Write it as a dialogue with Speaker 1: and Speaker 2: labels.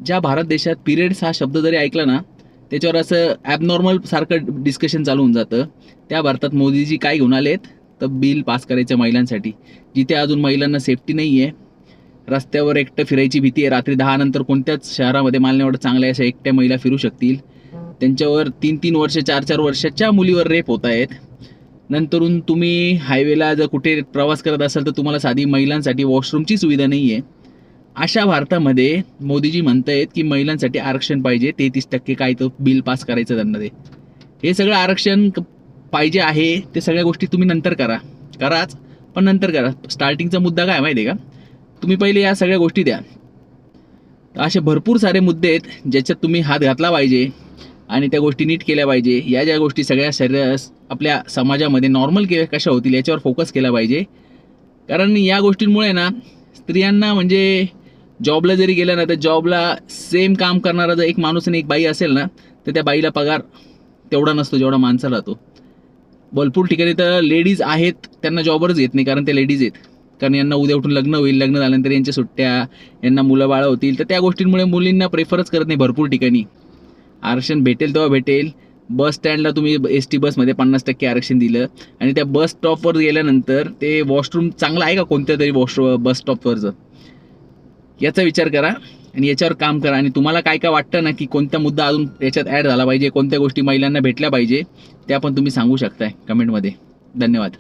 Speaker 1: ज्या भारत देशात पिरियड्स हा शब्द जरी ऐकला ना, त्याच्यावर असं ॲबनॉर्मल सारखं डिस्कशन चालू होऊन जातं. त्या भारतात मोदीजी काय घेऊन आलेत, तर बिल पास करायचं महिलांसाठी. जिथे अजून महिलांना सेफ्टी नाही आहे, रस्त्यावर एकटं फिरायची भीती आहे. रात्री 10 नंतर कोणत्याच शहरामध्ये मला नाही वाटत चांगल्या अशा एकट्या महिला फिरू शकतील. त्यांच्यावर 3-3 वर्ष, 4-4 वर्षाच्या मुलीवर रेप होत आहेत. नंतरून तुम्ही हायवेला जर कुठे प्रवास करत असाल तर तुम्हाला साधी महिलांसाठी वॉशरूमची सुविधा नाही आहे. अशा भारतामध्ये मोदीजी म्हणतायत की महिलांसाठी आरक्षण पाहिजे, 33% काय तो बिल पास करायचं त्यांना. ते हे सगळं आरक्षण पाहिजे आहे, ते सगळ्या गोष्टी तुम्ही नंतर कराच, पण नंतर करा. स्टार्टिंगचा मुद्दा काय माहिती आहे का, तुम्ही पहिले या सगळ्या गोष्टी द्या. असे भरपूर सारे मुद्दे आहेत ज्याच्यात तुम्ही हात घातला पाहिजे आणि त्या गोष्टी नीट केल्या पाहिजे. या ज्या गोष्टी सगळ्या आपल्या समाजामध्ये नॉर्मल कशा होतील याच्यावर फोकस केला पाहिजे. कारण या गोष्टींमुळे ना स्त्रियांना म्हणजे जॉबला जरी गेलं ना, तर जॉबला सेम काम करणारा जर एक माणूस आणि एक बाई असेल ना, तर त्या बाईला पगार तेवढा नसतो जेवढा माणसाला राहतो. भरपूर ठिकाणी तर लेडीज आहेत त्यांना जॉबवरच येत नाही, कारण त्या लेडीज आहेत. कारण यांना उद्या उठून लग्न होईल, लग्न झाल्यानंतर यांच्या सुट्ट्या, यांना मुलं बाळं होतील, तर त्या गोष्टींमुळे मुलींना प्रेफरच करत नाही भरपूर ठिकाणी. आरक्षण भेटेल तेव्हा भेटेल. बस स्टँडला तुम्ही ST बसमध्ये 50% आरक्षण दिलं आणि त्या बस स्टॉपवर गेल्यानंतर ते वॉशरूम चांगलं आहे का कोणत्या तरी बस स्टॉपवरचं, याचा विचार करा आणि याच्यावर काम करा. आणि तुम्हाला काय काय वाटतं ना की कोणता मुद्दा अजून याच्यात ॲड झाला पाहिजे, कोणत्या गोष्टी महिलांना भेटल्या पाहिजे, त्या पण तुम्ही सांगू शकताय कमेंटमध्ये. धन्यवाद.